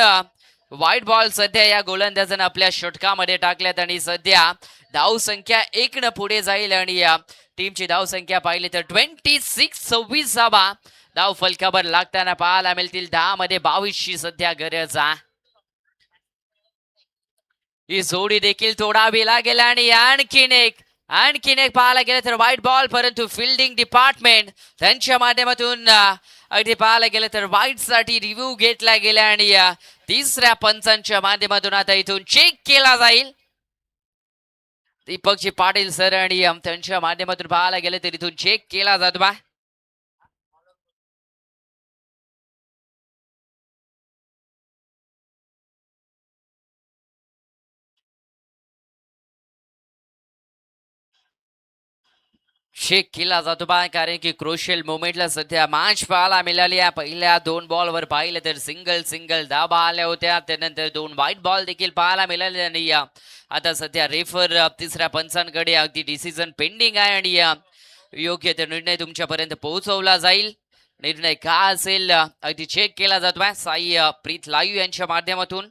वाईट बॉल सध्या या गोलंदाजानं आपल्या षटकामध्ये टाकल्यात आणि सध्या धाव संख्या 1 न पुढे जाईल आणि टीमची धाव संख्या पाहिली तर 26 धावा धाव फलकावर लागताना पाहायला मिळतील. 10 मध्ये 22 ची सध्या गरज आहे. ही जोडी देखील तोडावी लागेल आणि आणखीन एक पाहायला गेलं तर व्हाईट बॉल, परंतु फिल्डिंग डिपार्टमेंट त्यांच्या माध्यमातून अगदी पाहायला गेलं तर व्हाईट साठी रिव्ह्यू घेतला गेला आणि तिसऱ्या पंचांच्या माध्यमातून आता इथून चेक केला जाईल. दीपकजी पाटील सर आणि त्यांच्या माध्यमातून पाहायला गेलं तर इथून चेक केला जातो बा. चेक केला जातो बा, कारण की क्रुशियल मोमेंटला सध्या मॅच पाहायला मिळाली आहे. पहिल्या 2 बॉलवर पाहिलं तर सिंगल धाबा आल्या होत्या, त्यानंतर 2 व्हाईट बॉल देखील पाहायला मिळाले आणि आता सध्या रेफर तिसऱ्या पंचांकडे अगदी डिसिजन पेंडिंग आहे आणि योग्य ते निर्णय तुमच्यापर्यंत पोहोचवला जाईल. निर्णय का असेल अगदी चेक केला जातोय साई प्रीत लाईव्ह यांच्या माध्यमातून.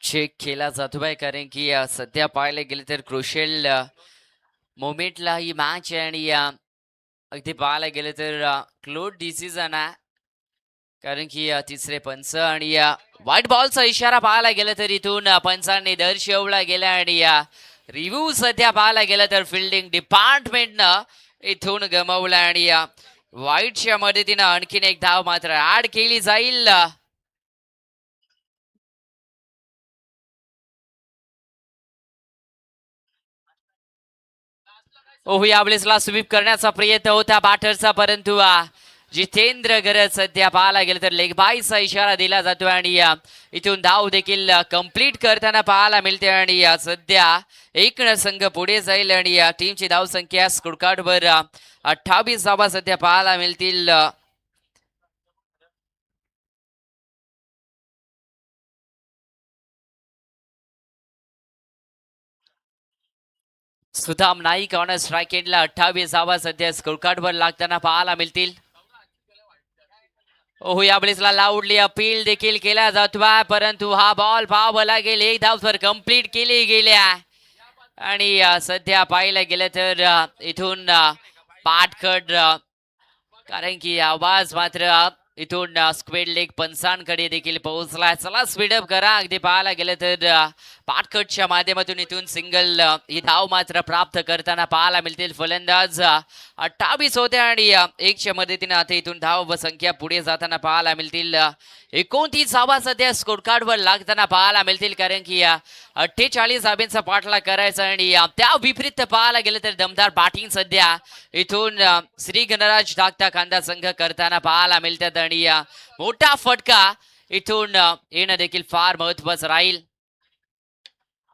चेक केला जातोय कारण की सध्या पाहायला गेले तर क्रुशियल मोमेंटला ही मॅच आहे आणि अगदी पाहायला गेले तर क्लोज डिसिजन आहे कारण की तिसरे पंच आणि व्हाईट बॉलचा इशारा पाहायला गेला तर इथून पंचांनी दर्शवला गेला आणि रिव्ह्यू सध्या पाहायला गेलं तर फिल्डिंग डिपार्टमेंटनं इथून गमावला आणि व्हाईटच्या मदतीनं आणखीन एक धाव मात्र ऍड केली जाईल. ओहो यावेळेसला स्वीप करण्याचा प्रयत्न होता बॅटरचा परंतु जितेंद्र गरज सध्या पाहायला गेलं तर लेग बायचा इशारा दिला जातो आणि इथून धाव देखील कंप्लीट करताना पाहायला मिळते आणि सध्या एक संघ पुढे जाईल आणि टीमची धाव संख्या स्कोरकार्डवर 28 धावा सध्या पाहायला मिळतील. सुदाम नाईक ऑन स्ट्राईक एंडला 28 धावा सध्या स्कोरकार्डवर लागताना पाहायला मिळतील. ओहो यावेळेसला लाऊडली अपील देखील केला जातोय परंतु हा बॉल पाहावं लागेल. एक धावसर कंप्लीट केली गेल्या आणि सध्या पाहायला गेलं तर इथून पाठखड कारण की आवाज मात्र इथून स्क्वेड लेग पंचांकडे देखील पोहोचलाय. चला स्पीडअप करा. अगदी पाहायला गेलं तर पाठकटच्या माध्यमातून इथून सिंगल ही धाव मात्र प्राप्त करताना पाहायला मिळतील. फलंदाज 28 होते आणि 1च्या मदतीने आता इथून धाव संख्या पुढे जाताना पाहायला मिळतील. 29 धावा सध्या स्कोरकार्डवर लागताना पाहायला मिळतील कारण की 48 धाब्यांचा पाठलाग करायचा आणि त्या विपरीत पाहायला गेलं तर दमदार बॅटिंग सध्या इथून श्री गणराज धाकटा कांदा संघ करताना पाहायला मिळतात आणि मोठा फटका इथून येणं देखील फार महत्वाचं राहील.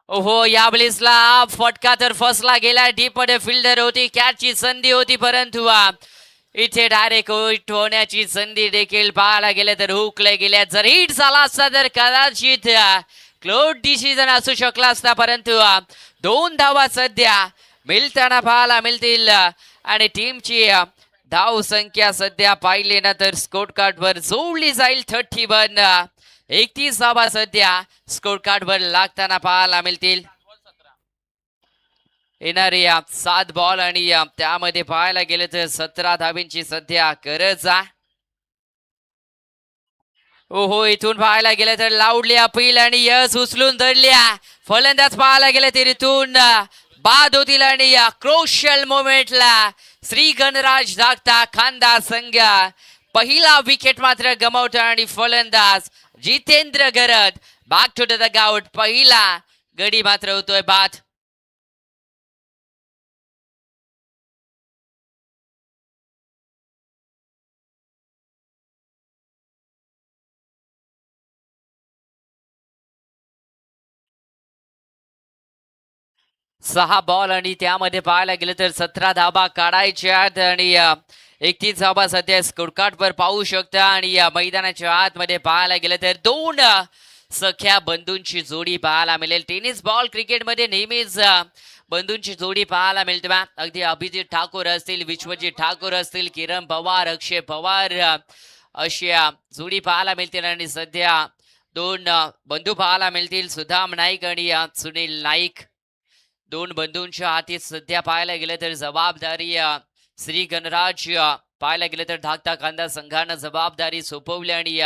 ओहो यावेळेसला फटका तर फसला गेला. डीप मध्ये फिल्डर होती, कॅचची संधी होती परंतु इथे डायरेक्ट हिट होण्याची संधी देखील पाहायला गेले तर हुकले गेल्या. जर हिट झाला असता तर कदाचित क्लोज डिसिजन असू शकला असता परंतु 2 धावा सध्या मिळताना पाहायला मिळतील आणि टीमची धाव संख्या सध्या पाहिली ना तर स्कोर कार्डवर जोडली जाईल. 31 31 धावा सध्या स्कोर कार्डवर लागताना पाहायला मिळतील. येणारे 7 बॉल आणि त्यामध्ये पाहायला गेले तर 17 धाबींची सध्या गरज आहे. ओहो इथून पाहायला गेलं तर लाऊडली अपील आणि यश उचलून धरल्या. फलंदाज पाहायला गेले तर इथून बाद होतील आणि क्रोशल मोमेंटला श्री गणराज धाकटा खांदा संघ पहिला विकेट मात्र गमावतो आणि फलंदाज जितेंद्र गरज बॅक टू द डगआउट. पहिला गडी मात्र होतोय बाद. सहा बॉल आणि त्यामध्ये पाहायला गेलं तर 17 धाबा काढायच्या आणि 31 धाबा सध्या स्कोरकार्डवर पाहू शकता आणि मैदानाच्या आतमध्ये पाहायला गेलं तर 2 सख्या बंधूंची जोडी पाहायला मिळेल. टेनिस बॉल क्रिकेटमध्ये नेहमीच बंधूंची जोडी पाहायला मिळते. अगदी अभिजित ठाकूर असतील, विश्वजित ठाकूर असतील, किरण पवार, अक्षय पवार अशी जोडी पाहायला मिळतील आणि सध्या 2 बंधू पाहायला मिळतील. सुदाम नाईक आणि सुनील नाईक. 2 बंधूंच्या हाती सध्या पाहायला गेलं तर जबाबदारी श्री गणराज पाहायला गेलं तर धाकटा कांदा संघानं जबाबदारी सोपवली आणि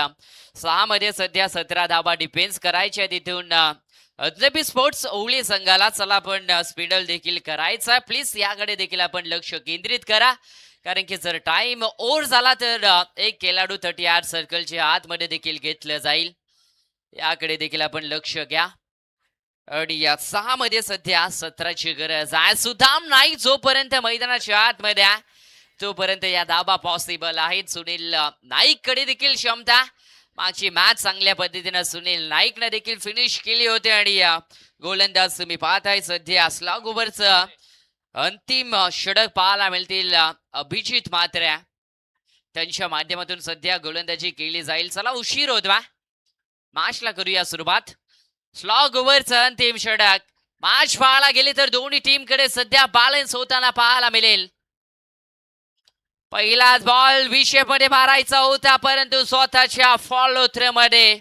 6 मध्ये सध्या 17 धाबा डिफेन्स करायच्या. तिथून अजनबी स्पोर्ट्स ओवळी संघाला चला पण स्पीडल देखील करायचा. प्लीज याकडे देखील आपण लक्ष केंद्रित करा कारण की जर टाइम ओव्हर झाला तर एक खेळाडू 38 सर्कलच्या आतमध्ये देखील घेतलं जाईल. याकडे देखील आपण लक्ष घ्या आणि या 6 मध्ये सध्या 17ची गरज आहे. सुदाम नाईक जोपर्यंत मैदानाच्या आतमध्ये तोपर्यंत या धाबा पॉसिबल आहेत. सुनील नाईक कडे देखील क्षमता. मागची मॅच चांगल्या पद्धतीने सुनील नाईकने देखील फिनिश केली होती आणि गोलंदाज तुम्ही पाहताय सध्या स्लॉग ओव्हरचं अंतिम षटक पाहायला मिळतील अभिजित म्हात्रे त्यांच्या माध्यमातून सध्या गोलंदाजी केली जाईल. चला उशीर होतवा मॅचला करूया सुरुवात. स्लॉग ओव्हरचं अंतिम षटक. मॅच पाहायला गेले तर दोन्ही टीम कडे सध्या बॅलन्स होताना पाहायला मिळेल. पहिलाच बॉल विषय मध्ये मारायचा होता परंतु स्वतःच्या फॉलो थ्रो मध्ये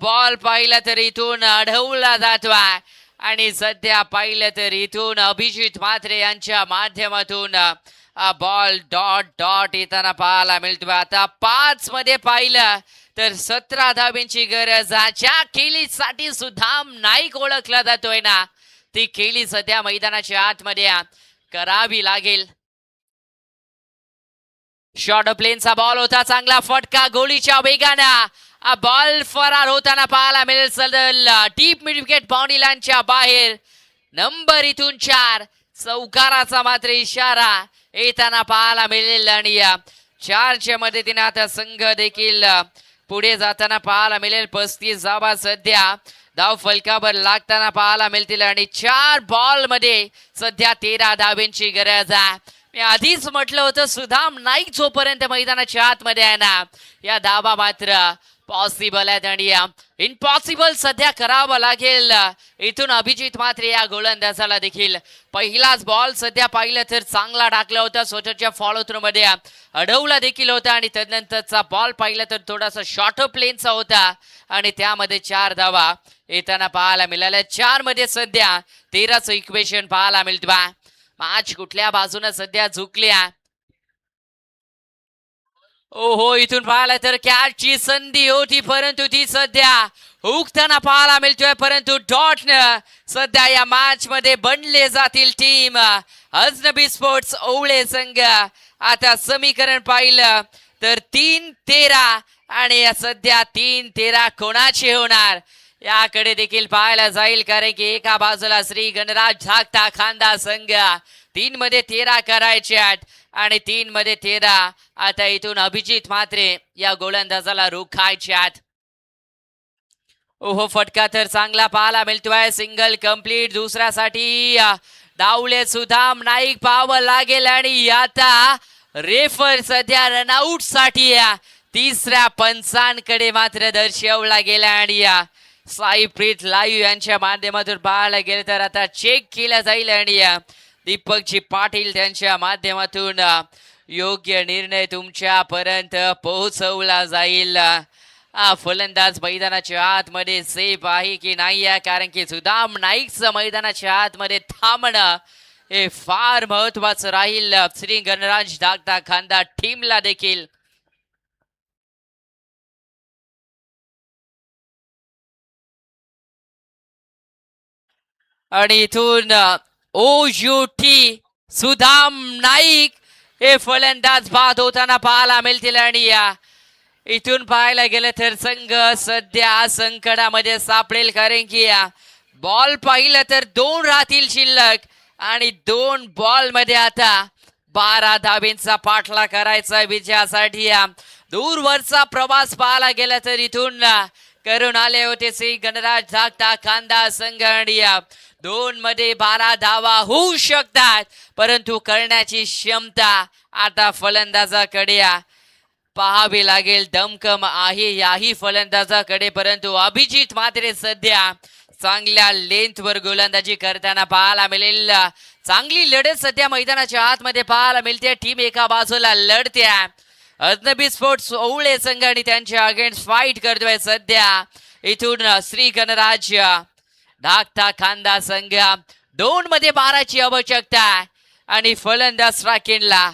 बॉल पाहिला तर इथून अडवला जातोय आणि सध्या पाहिलं तर इथून अभिजित म्हात्रे यांच्या माध्यमातून बॉल डॉट डॉट येताना पाहायला मिळतो. आता 5 मध्ये पाहिलं तर 17 धाब्यांची गरज ज्या खेळीसाठी सुधाम नाईक ओळखला जातोय ना ती खेळी सध्या मैदानाच्या आतमध्ये करावी लागेल. शॉर्ट प्लेनचा बॉल होता चांगला फटका गोळीच्या वेगानं बॉल फरार होताना पाहायला मिळेल. सदल डीप मिड विकेट बाउंड्री लाईनच्या बाहेर. नंबर इथून 4 चौकाराचा मात्र इशारा येताना पाहायला मिळेल आणि 4च्या मदतीने आता संघ देखील पुढे जाताना पाहायला मिळेल. 35 धावा सध्या धाव फलकावर लागताना पाहायला मिळतील आणि 4 बॉल मध्ये सध्या 13 धाब्यांची गरज आहे. मी आधीच म्हटलं होतं सुधाम नाईक जोपर्यंत मैदानाच्या आतमध्ये आहे ना या धावा मात्र पॉसिबल आहेत आणि इम्पॉसिबल सध्या करावं लागेल इथून अभिजित म्हात्रे या गोलंदाजाला देखील. पहिलाच बॉल सध्या पाहिलं तर चांगला टाकला होता स्वतःच्या फॉलो थ्रो मध्ये अडवला देखील होता आणि तदनंतरचा बॉल पाहिला तर थोडासा शॉर्ट प्लेनचा होता आणि त्यामध्ये 4 धावा येताना पाहायला मिळाल्या. 4 मध्ये सध्या 13चं इक्वेशन पाहायला मिळतं. मॅच कुठल्या बाजूने सध्या झुकल्या. ओहो इथून पाहायला तर कॅचची संधी होती परंतु ती सध्या हुकताना पाहायला मिळतोय. परंतु डॉट सध्या या मॅच मध्ये बनले जातील टीम अजनबी स्पोर्ट्स ओवळे संघ. आता समीकरण पाहिलं तर 3-13 आणि सध्या 3-13 कोणाचे होणार याकडे देखील पाहायला जाईल कारण की एका बाजूला श्री गणराज धाकटा खांदा संघ 3 मध्ये 13 करायचे आणि 3 मध्ये 13 आता इथून अभिजित म्हात्रे या गोलंदाजाला रोखायचे आहेत. ओहो फटका तर चांगला पाहायला मिळतोय. Single complete. दुसऱ्यासाठी डावले सुधाम नाईक पाहावं लागेल आणि आता रेफर सध्या रनआउट साठी 3ऱ्या पंचांकडे मात्र दर्शवला गेला आणि साईप्रीत लाईव्ह यांच्या माध्यमातून पाहायला गेले तर आता चेक केला जाईल आणि दीपकजी पाटील त्यांच्या माध्यमातून योग्य निर्णय तुमच्यापर्यंत पोहोचवला जाईल. फलंदाज मैदानाच्या आतमध्ये सेफ आहे की नाही आहे कारण की सुदाम नाईकचं मैदानाच्या आतमध्ये थांबणं हे फार महत्वाचं राहील श्री गणराज धाकटा खांदा टीमला देखील. आणि इथून OUT सुधाम नाईक हे फलंदाज बाद होताना पाहायला मिळतील आणि इथून पाहायला गेलं तर संघ सध्या संकटामध्ये सापडेल कारण की बॉल पाहिलं तर 2 राहतील शिल्लक आणि 2 बॉल मध्ये आता 12 धाब्यांचा पाठला करायचा विजयासाठी. दूरवरचा प्रवास पाहायला गेला तर इथून करून आले होते श्री गणराज धाकटा खांदा संघ आणि 2 मध्ये 12 धावा होऊ शकतात परंतु करण्याची क्षमता आता फलंदाजाकडे पाहावी लागेल. दमकम आहे याही फलंदाजाकडे परंतु अभिजित म्हात्रे सध्या चांगल्या लेंथवर गोलंदाजी करताना पाहायला मिळेल. चांगली लढत सध्या मैदानाच्या आतमध्ये पाहायला मिळते. टीम एका बाजूला लढते अजनबी स्पोर्ट्स ओवळे संघ आणि त्यांच्या अगेन्स्ट फाईट करतोय सध्या इथून श्री गणराज धाकटा खांदा संघ. 2 मध्ये 12ची आवश्यकता आणि फलंदाज राखीनला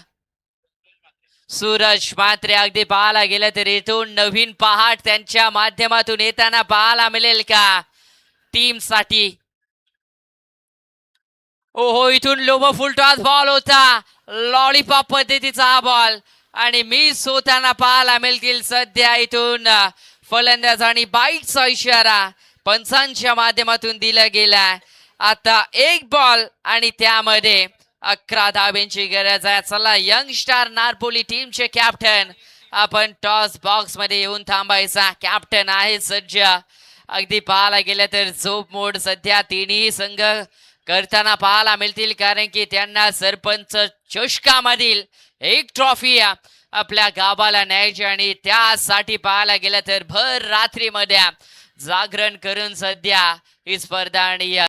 सूरज म्हात्रे. अगदी पाहायला गेलं तर इथून नवीन पहाट त्यांच्या माध्यमातून येताना पाहायला मिळेल का टीम साठी. ओहो इथून लोबो फुल टॉस बॉल होता लॉलीपॉप पद्धतीचा हा बॉल आणि मिस होताना पाहायला मिळतील सध्या इथून फलंदाज आणि बाईटचा इशारा पंचांच्या माध्यमातून दिला गेला. आता 1 बॉल आणि त्यामध्ये 11 धाब्यांची गरज आहे. चला यंग स्टार नारपोली टीमचे कॅप्टन, आपण टॉस बॉक्स मध्ये येऊन थांबायचा. कॅप्टन आहे सज्ज. अगदी पाहायला गेलं तर झोप मोड सध्या तिन्ही संघ करताना पाहायला मिळतील, कारण की त्यांना सरपंच चषकामधील एक ट्रॉफी आपल्या गावाला न्यायची आणि त्यासाठी पाहायला गेलं तर भर रात्रीमध्ये जागरण करून सध्या ही स्पर्धा आणि